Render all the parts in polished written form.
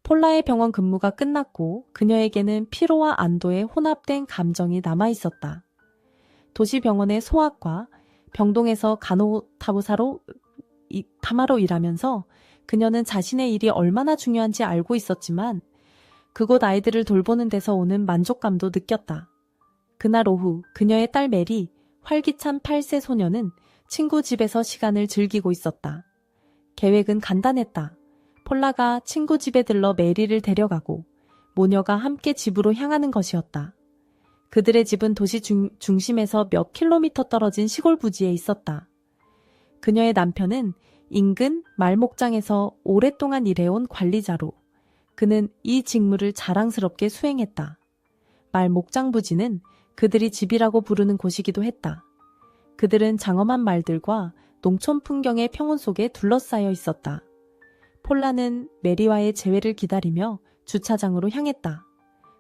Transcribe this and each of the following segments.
폴라의 병원 근무가 끝났고 그녀에게는 피로와 안도의 혼합된 감정이 남아있었다. 도시병원의 소아과, 병동에서 간호사로 일하면서 그녀는 자신의 일이 얼마나 중요한지 알고 있었지만 그곳 아이들을 돌보는 데서 오는 만족감도 느꼈다. 그날 오후 그녀의 딸 메리, 활기찬 8세 소녀는 친구 집에서 시간을 즐기고 있었다. 계획은 간단했다. 폴라가 친구 집에 들러 메리를 데려가고 모녀가 함께 집으로 향하는 것이었다. 그들의 집은 도시 중심에서 몇 킬로미터 떨어진 시골 부지에 있었다. 그녀의 남편은 인근 말목장에서 오랫동안 일해온 관리자로 그는 이 직무를 자랑스럽게 수행했다. 말목장 부지는 그들이 집이라고 부르는 곳이기도 했다. 그들은 장엄한 말들과 농촌 풍경의 평온 속에 둘러싸여 있었다. 폴라는 메리와의 재회를 기다리며 주차장으로 향했다.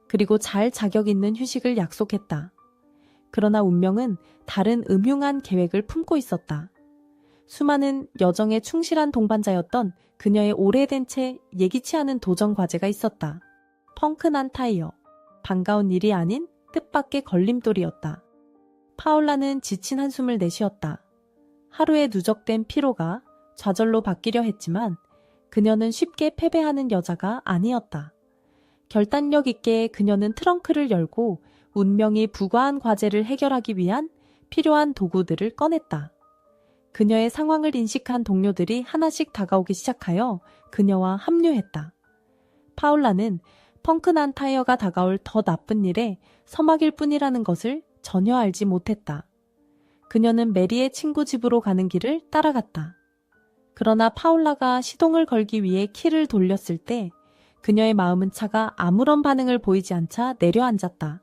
그리고 잘 자격 있는 휴식을 약속했다. 그러나 운명은 다른 음흉한 계획을 품고 있었다. 수많은 여정에 충실한 동반자였던 그녀의 오래된 채 예기치 않은 도전 과제가 있었다. 펑크난 타이어. 반가운 일이 아닌 뜻밖의 걸림돌이었다. 파울라는 지친 한숨을 내쉬었다. 하루의 누적된 피로가 좌절로 바뀌려 했지만 그녀는 쉽게 패배하는 여자가 아니었다. 결단력 있게 그녀는 트렁크를 열고 운명이 부과한 과제를 해결하기 위한 필요한 도구들을 꺼냈다. 그녀의 상황을 인식한 동료들이 하나씩 다가오기 시작하여 그녀와 합류했다. 파울라는 펑크난 타이어가 다가올 더 나쁜 일에 서막일 뿐이라는 것을 전혀 알지 못했다. 그녀는 메리의 친구 집으로 가는 길을 따라갔다. 그러나 파울라가 시동을 걸기 위해 키를 돌렸을 때 그녀의 마음은 차가 아무런 반응을 보이지 않자 내려앉았다.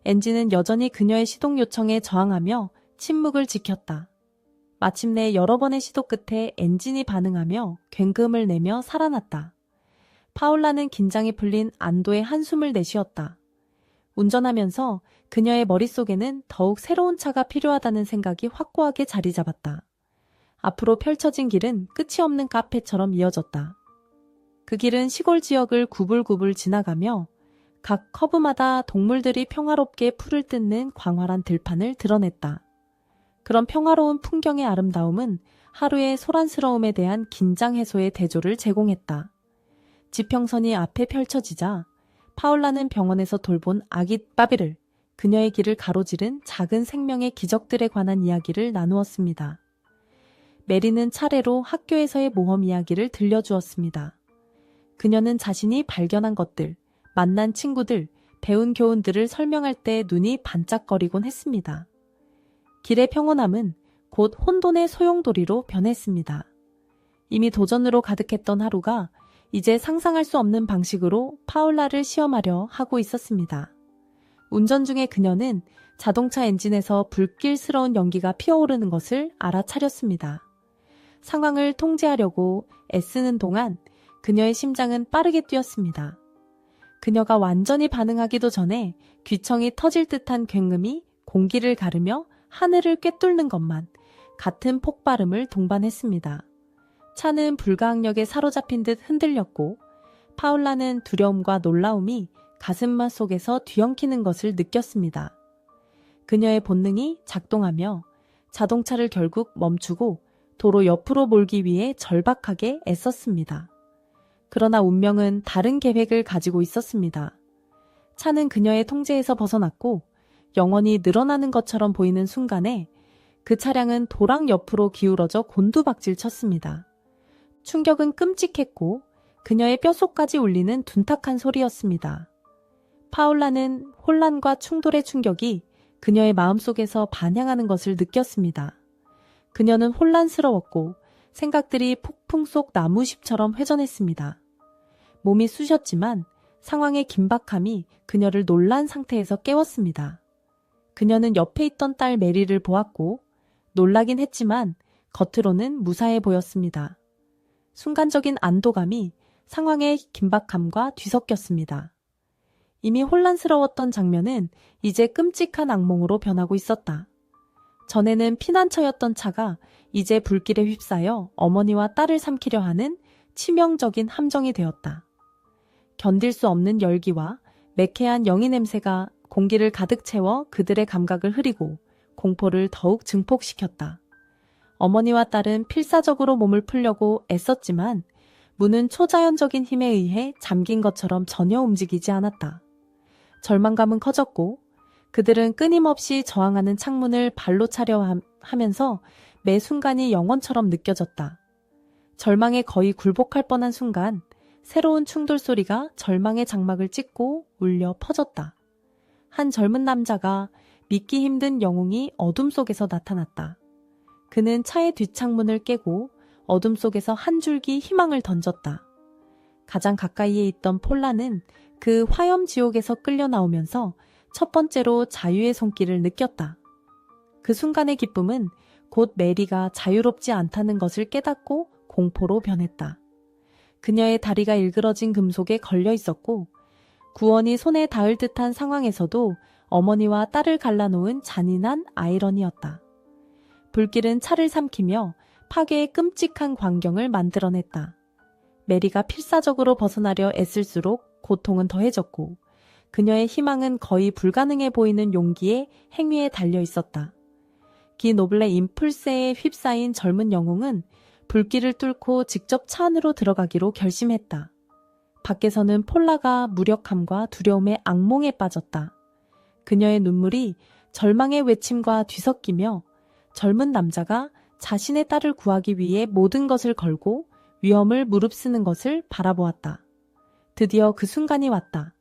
엔진은 여전히 그녀의 시동 요청에 저항하며 침묵을 지켰다. 마침내 여러 번의 시도 끝에 엔진이 반응하며 굉금을 내며 살아났다. 파울라는 긴장이 풀린 안도의 한숨을 내쉬었다. 운전하면서 그녀의 머릿속에는 더욱 새로운 차가 필요하다는 생각이 확고하게 자리 잡았다. 앞으로 펼쳐진 길은 끝이 없는 카페처럼 이어졌다. 그 길은 시골 지역을 구불구불 지나가며 각 커브마다 동물들이 평화롭게 풀을 뜯는 광활한 들판을 드러냈다. 그런 평화로운 풍경의 아름다움은 하루의 소란스러움에 대한 긴장 해소의 대조를 제공했다. 지평선이 앞에 펼쳐지자 파울라는 병원에서 돌본 아기 바비를, 그녀의 길을 가로지른 작은 생명의 기적들에 관한 이야기를 나누었습니다. 메리는 차례로 학교에서의 모험 이야기를 들려주었습니다. 그녀는 자신이 발견한 것들, 만난 친구들, 배운 교훈들을 설명할 때 눈이 반짝거리곤 했습니다. 길의 평온함은 곧 혼돈의 소용돌이로 변했습니다. 이미 도전으로 가득했던 하루가 이제 상상할 수 없는 방식으로 파울라를 시험하려 하고 있었습니다. 운전 중에 그녀는 자동차 엔진에서 불길스러운 연기가 피어오르는 것을 알아차렸습니다. 상황을 통제하려고 애쓰는 동안 그녀의 심장은 빠르게 뛰었습니다. 그녀가 완전히 반응하기도 전에 귀청이 터질 듯한 굉음이 공기를 가르며 하늘을 꿰뚫는 것만 같은 폭발음을 동반했습니다. 차는 불가항력에 사로잡힌 듯 흔들렸고 파울라는 두려움과 놀라움이 가슴마 속에서 뒤엉키는 것을 느꼈습니다. 그녀의 본능이 작동하며 자동차를 결국 멈추고 도로 옆으로 몰기 위해 절박하게 애썼습니다. 그러나 운명은 다른 계획을 가지고 있었습니다. 차는 그녀의 통제에서 벗어났고 영원히 늘어나는 것처럼 보이는 순간에 그 차량은 도랑 옆으로 기울어져 곤두박질 쳤습니다. 충격은 끔찍했고 그녀의 뼛속까지 울리는 둔탁한 소리였습니다. 파울라는 혼란과 충돌의 충격이 그녀의 마음속에서 반향하는 것을 느꼈습니다. 그녀는 혼란스러웠고 생각들이 폭풍 속 나무십처럼 회전했습니다. 몸이 쑤셨지만 상황의 긴박함이 그녀를 놀란 상태에서 깨웠습니다. 그녀는 옆에 있던 딸 메리를 보았고 놀라긴 했지만 겉으로는 무사해 보였습니다. 순간적인 안도감이 상황의 긴박함과 뒤섞였습니다. 이미 혼란스러웠던 장면은 이제 끔찍한 악몽으로 변하고 있었다. 전에는 피난처였던 차가 이제 불길에 휩싸여 어머니와 딸을 삼키려 하는 치명적인 함정이 되었다. 견딜 수 없는 열기와 매캐한 영이 냄새가 공기를 가득 채워 그들의 감각을 흐리고 공포를 더욱 증폭시켰다. 어머니와 딸은 필사적으로 몸을 풀려고 애썼지만 문은 초자연적인 힘에 의해 잠긴 것처럼 전혀 움직이지 않았다. 절망감은 커졌고 그들은 끊임없이 저항하는 창문을 발로 차려 하면서 매 순간이 영원처럼 느껴졌다. 절망에 거의 굴복할 뻔한 순간 새로운 충돌 소리가 절망의 장막을 찢고 울려 퍼졌다. 한 젊은 남자가 믿기 힘든 영웅이 어둠 속에서 나타났다. 그는 차의 뒷창문을 깨고 어둠 속에서 한 줄기 희망을 던졌다. 가장 가까이에 있던 폴라는 그 화염 지옥에서 끌려 나오면서 첫 번째로 자유의 손길을 느꼈다. 그 순간의 기쁨은 곧 메리가 자유롭지 않다는 것을 깨닫고 공포로 변했다. 그녀의 다리가 일그러진 금속에 걸려 있었고 구원이 손에 닿을 듯한 상황에서도 어머니와 딸을 갈라놓은 잔인한 아이러니였다. 불길은 차를 삼키며 파괴의 끔찍한 광경을 만들어냈다. 메리가 필사적으로 벗어나려 애쓸수록 고통은 더해졌고 그녀의 희망은 거의 불가능해 보이는 용기의 행위에 달려 있었다. 기 노블레 임풀세에 휩싸인 젊은 영웅은 불길을 뚫고 직접 차 안으로 들어가기로 결심했다. 밖에서는 폴라가 무력함과 두려움의 악몽에 빠졌다. 그녀의 눈물이 절망의 외침과 뒤섞이며 젊은 남자가 자신의 딸을 구하기 위해 모든 것을 걸고 위험을 무릅쓰는 것을 바라보았다. 드디어 그 순간이 왔다.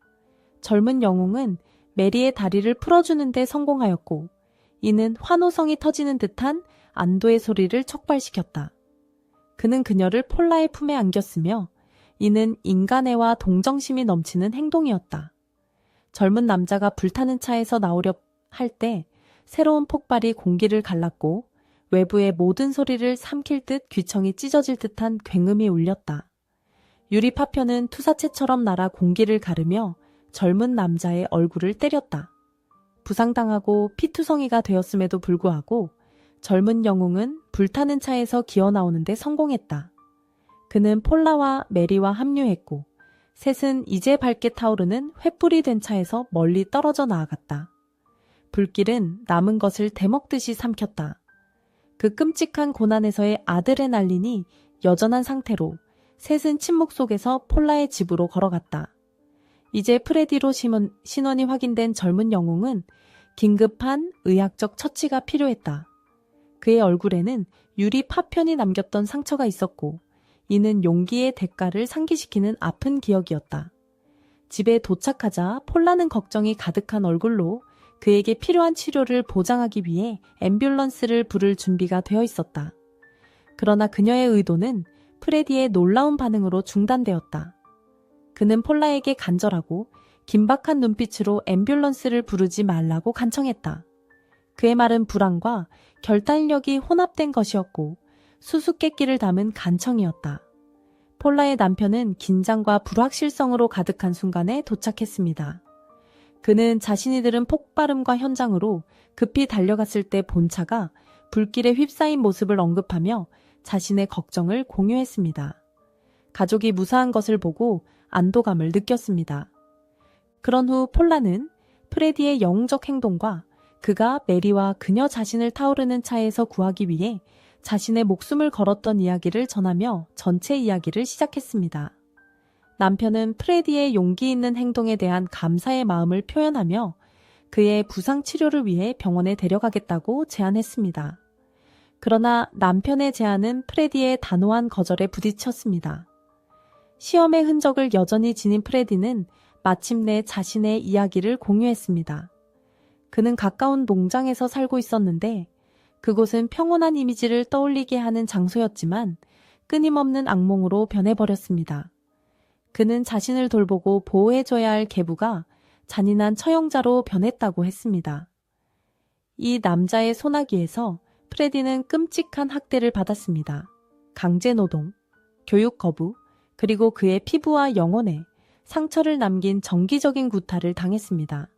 젊은 영웅은 메리의 다리를 풀어주는 데 성공하였고 이는 환호성이 터지는 듯한 안도의 소리를 촉발시켰다. 그는 그녀를 폴라의 품에 안겼으며 이는 인간애와 동정심이 넘치는 행동이었다. 젊은 남자가 불타는 차에서 나오려 할 때 새로운 폭발이 공기를 갈랐고 외부의 모든 소리를 삼킬 듯 귀청이 찢어질 듯한 굉음이 울렸다. 유리 파편은 투사체처럼 날아 공기를 가르며 젊은 남자의 얼굴을 때렸다. 부상당하고 피투성이가 되었음에도 불구하고 젊은 영웅은 불타는 차에서 기어나오는데 성공했다. 그는 폴라와 메리와 합류했고 셋은 이제 밝게 타오르는 횃불이 된 차에서 멀리 떨어져 나아갔다. 불길은 남은 것을 대먹듯이 삼켰다. 그 끔찍한 고난에서의 아드레날린이 여전한 상태로 셋은 침묵 속에서 폴라의 집으로 걸어갔다. 이제 프레디로 신원이 확인된 젊은 영웅은 긴급한 의학적 처치가 필요했다. 그의 얼굴에는 유리 파편이 남겼던 상처가 있었고 이는 용기의 대가를 상기시키는 아픈 기억이었다. 집에 도착하자 폴라는 걱정이 가득한 얼굴로 그에게 필요한 치료를 보장하기 위해 앰뷸런스를 부를 준비가 되어 있었다. 그러나 그녀의 의도는 프레디의 놀라운 반응으로 중단되었다. 그는 폴라에게 간절하고 긴박한 눈빛으로 앰뷸런스를 부르지 말라고 간청했다. 그의 말은 불안과 결단력이 혼합된 것이었고 수수께끼를 담은 간청이었다. 폴라의 남편은 긴장과 불확실성으로 가득한 순간에 도착했습니다. 그는 자신이 들은 폭발음과 현장으로 급히 달려갔을 때 본 차가 불길에 휩싸인 모습을 언급하며 자신의 걱정을 공유했습니다. 가족이 무사한 것을 보고 안도감을 느꼈습니다. 그런 후 폴라는 프레디의 영웅적 행동과 그가 메리와 그녀 자신을 타오르는 차에서 구하기 위해 자신의 목숨을 걸었던 이야기를 전하며 전체 이야기를 시작했습니다. 남편은 프레디의 용기 있는 행동에 대한 감사의 마음을 표현하며 그의 부상 치료를 위해 병원에 데려가겠다고 제안했습니다. 그러나 남편의 제안은 프레디의 단호한 거절에 부딪혔습니다. 시험의 흔적을 여전히 지닌 프레디는 마침내 자신의 이야기를 공유했습니다. 그는 가까운 농장에서 살고 있었는데 그곳은 평온한 이미지를 떠올리게 하는 장소였지만 끊임없는 악몽으로 변해버렸습니다. 그는 자신을 돌보고 보호해줘야 할 계부가 잔인한 처형자로 변했다고 했습니다. 이 남자의 소나기에서 프레디는 끔찍한 학대를 받았습니다. 강제노동, 교육 거부, 그리고 그의 피부와 영혼에 상처를 남긴 정기적인 구타를 당했습니다.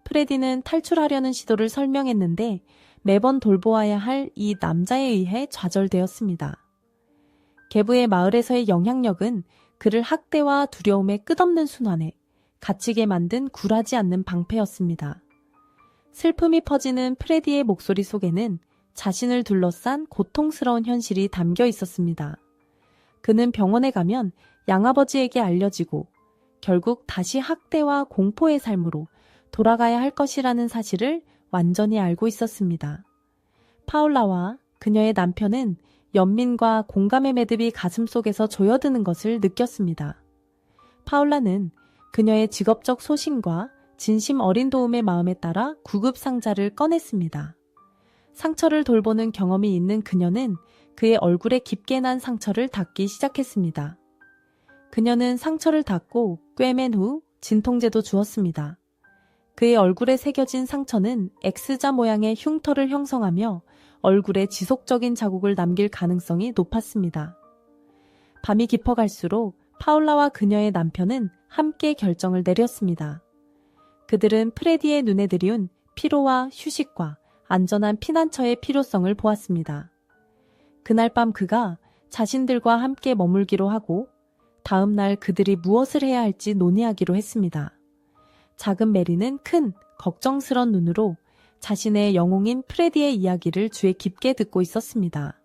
프레디는 탈출하려는 시도를 설명했는데 매번 돌보아야 할 이 남자에 의해 좌절되었습니다. 계부의 마을에서의 영향력은 그를 학대와 두려움의 끝없는 순환에 갇히게 만든 굴하지 않는 방패였습니다. 슬픔이 퍼지는 프레디의 목소리 속에는 자신을 둘러싼 고통스러운 현실이 담겨 있었습니다. 그는 병원에 가면 양아버지에게 알려지고 결국 다시 학대와 공포의 삶으로 돌아가야 할 것이라는 사실을 완전히 알고 있었습니다. 파울라와 그녀의 남편은 연민과 공감의 매듭이 가슴속에서 조여드는 것을 느꼈습니다. 파울라는 그녀의 직업적 소신과 진심 어린 도움의 마음에 따라 구급 상자를 꺼냈습니다. 상처를 돌보는 경험이 있는 그녀는 그의 얼굴에 깊게 난 상처를 닦기 시작했습니다. 그녀는 상처를 닦고 꿰맨 후 진통제도 주었습니다. 그의 얼굴에 새겨진 상처는 X자 모양의 흉터를 형성하며 얼굴에 지속적인 자국을 남길 가능성이 높았습니다. 밤이 깊어갈수록 파울라와 그녀의 남편은 함께 결정을 내렸습니다. 그들은 프레디의 눈에 들이운 피로와 휴식과 안전한 피난처의 필요성을 보았습니다. 그날 밤 그가 자신들과 함께 머물기로 하고 다음 날 그들이 무엇을 해야 할지 논의하기로 했습니다. 작은 메리는 큰 걱정스런 눈으로 자신의 영웅인 프레디의 이야기를 귀에 깊게 듣고 있었습니다.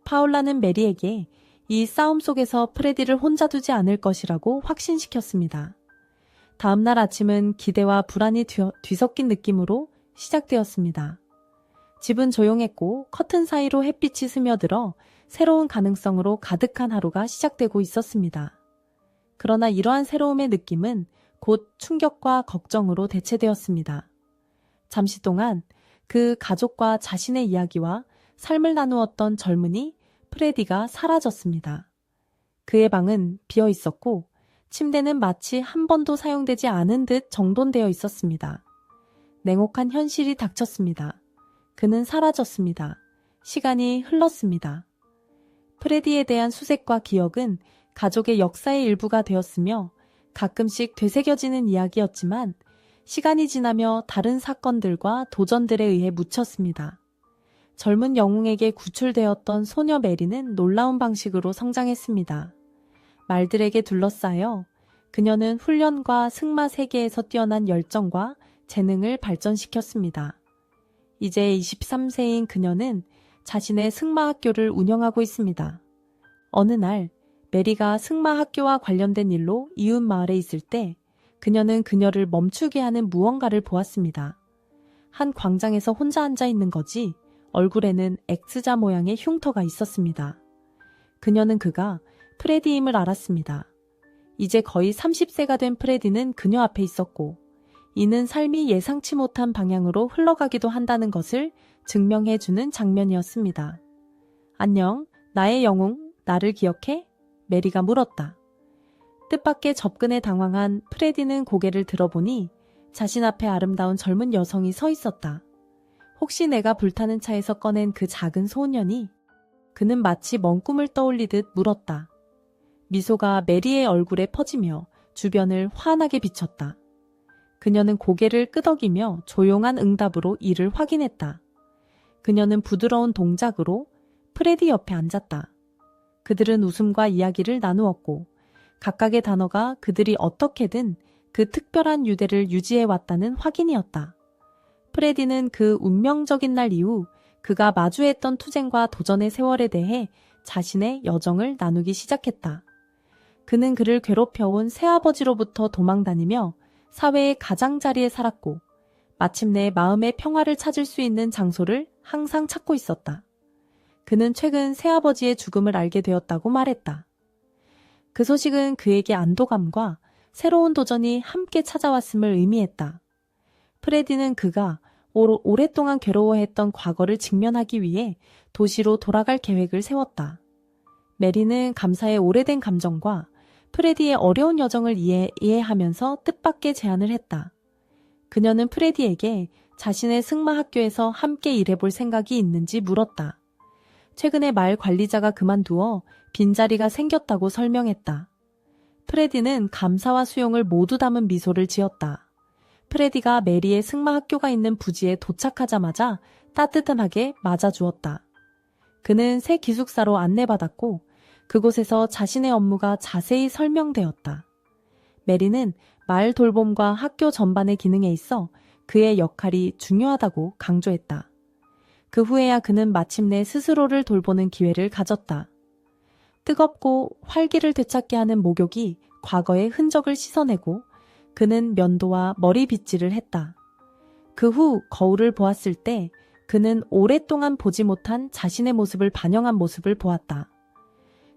파울라는 메리에게 이 싸움 속에서 프레디를 혼자 두지 않을 것이라고 확신시켰습니다. 다음 날 아침은 기대와 불안이 뒤섞인 느낌으로 시작되었습니다. 집은 조용했고 커튼 사이로 햇빛이 스며들어 새로운 가능성으로 가득한 하루가 시작되고 있었습니다. 그러나 이러한 새로움의 느낌은 곧 충격과 걱정으로 대체되었습니다. 잠시 동안 그 가족과 자신의 이야기와 삶을 나누었던 젊은이 프레디가 사라졌습니다. 그의 방은 비어 있었고 침대는 마치 한 번도 사용되지 않은 듯 정돈되어 있었습니다. 냉혹한 현실이 닥쳤습니다. 그는 사라졌습니다. 시간이 흘렀습니다. 프레디에 대한 수색과 기억은 가족의 역사의 일부가 되었으며 가끔씩 되새겨지는 이야기였지만 시간이 지나며 다른 사건들과 도전들에 의해 묻혔습니다. 젊은 영웅에게 구출되었던 소녀 메리는 놀라운 방식으로 성장했습니다. 말들에게 둘러싸여 그녀는 훈련과 승마 세계에서 뛰어난 열정과 재능을 발전시켰습니다. 이제 23세인 그녀는 자신의 승마 학교를 운영하고 있습니다. 어느 날 메리가 승마 학교와 관련된 일로 이웃 마을에 있을 때 그녀는 그녀를 멈추게 하는 무언가를 보았습니다. 한 광장에서 혼자 앉아 있는 거지 얼굴에는 X자 모양의 흉터가 있었습니다. 그녀는 그가 프레디임을 알았습니다. 이제 거의 30세가 된 프레디는 그녀 앞에 있었고 이는 삶이 예상치 못한 방향으로 흘러가기도 한다는 것을 증명해주는 장면이었습니다. 안녕, 나의 영웅, 나를 기억해? 메리가 물었다. 뜻밖의 접근에 당황한 프레디는 고개를 들어보니 자신 앞에 아름다운 젊은 여성이 서 있었다. 혹시 내가 불타는 차에서 꺼낸 그 작은 소년이? 그는 마치 먼 꿈을 떠올리듯 물었다. 미소가 메리의 얼굴에 퍼지며 주변을 환하게 비쳤다. 그녀는 고개를 끄덕이며 조용한 응답으로 이를 확인했다. 그녀는 부드러운 동작으로 프레디 옆에 앉았다. 그들은 웃음과 이야기를 나누었고 각각의 단어가 그들이 어떻게든 그 특별한 유대를 유지해왔다는 확인이었다. 프레디는 그 운명적인 날 이후 그가 마주했던 투쟁과 도전의 세월에 대해 자신의 여정을 나누기 시작했다. 그는 그를 괴롭혀온 새아버지로부터 도망다니며 사회의 가장자리에 살았고 마침내 마음의 평화를 찾을 수 있는 장소를 항상 찾고 있었다. 그는 최근 새아버지의 죽음을 알게 되었다고 말했다. 그 소식은 그에게 안도감과 새로운 도전이 함께 찾아왔음을 의미했다. 프레디는 그가 오랫동안 괴로워했던 과거를 직면하기 위해 도시로 돌아갈 계획을 세웠다. 메리는 감사의 오래된 감정과 프레디의 어려운 여정을 이해하면서 뜻밖의 제안을 했다. 그녀는 프레디에게 자신의 승마 학교에서 함께 일해볼 생각이 있는지 물었다. 최근에 마을 관리자가 그만두어 빈자리가 생겼다고 설명했다. 프레디는 감사와 수용을 모두 담은 미소를 지었다. 프레디가 메리의 승마 학교가 있는 부지에 도착하자마자 따뜻하게 맞아주었다. 그는 새 기숙사로 안내받았고 그곳에서 자신의 업무가 자세히 설명되었다. 메리는 마을 돌봄과 학교 전반의 기능에 있어 그의 역할이 중요하다고 강조했다. 그 후에야 그는 마침내 스스로를 돌보는 기회를 가졌다. 뜨겁고 활기를 되찾게 하는 목욕이 과거의 흔적을 씻어내고 그는 면도와 머리 빗질을 했다. 그 후 거울을 보았을 때 그는 오랫동안 보지 못한 자신의 모습을 반영한 모습을 보았다.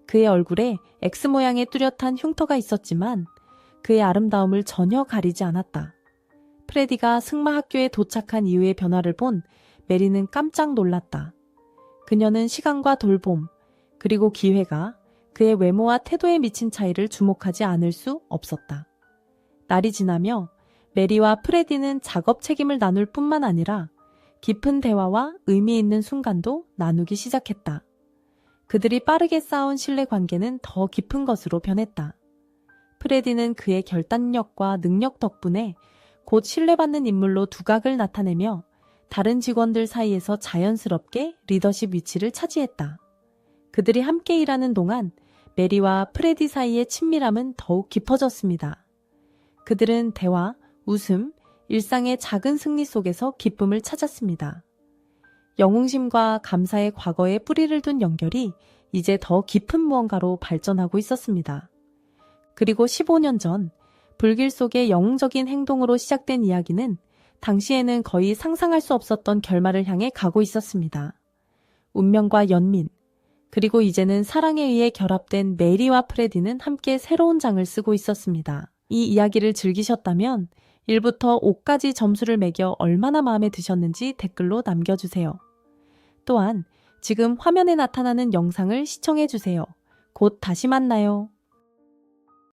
그의 얼굴에 X모양의 뚜렷한 흉터가 있었지만 그의 아름다움을 전혀 가리지 않았다. 프레디가 승마 학교에 도착한 이후의 변화를 본 메리는 깜짝 놀랐다. 그녀는 시간과 돌봄, 그리고 기회가 그의 외모와 태도에 미친 차이를 주목하지 않을 수 없었다. 날이 지나며 메리와 프레디는 작업 책임을 나눌 뿐만 아니라 깊은 대화와 의미 있는 순간도 나누기 시작했다. 그들이 빠르게 쌓아온 신뢰 관계는 더 깊은 것으로 변했다. 프레디는 그의 결단력과 능력 덕분에 곧 신뢰받는 인물로 두각을 나타내며 다른 직원들 사이에서 자연스럽게 리더십 위치를 차지했다. 그들이 함께 일하는 동안 메리와 프레디 사이의 친밀함은 더욱 깊어졌습니다. 그들은 대화, 웃음, 일상의 작은 승리 속에서 기쁨을 찾았습니다. 영웅심과 감사의 과거에 뿌리를 둔 연결이 이제 더 깊은 무언가로 발전하고 있었습니다. 그리고 15년 전 불길 속의 영웅적인 행동으로 시작된 이야기는 당시에는 거의 상상할 수 없었던 결말을 향해 가고 있었습니다. 운명과 연민, 그리고 이제는 사랑에 의해 결합된 메리와 프레디는 함께 새로운 장을 쓰고 있었습니다. 이 이야기를 즐기셨다면 1부터 5까지 점수를 매겨 얼마나 마음에 드셨는지 댓글로 남겨주세요. 또한 지금 화면에 나타나는 영상을 시청해주세요. 곧 다시 만나요.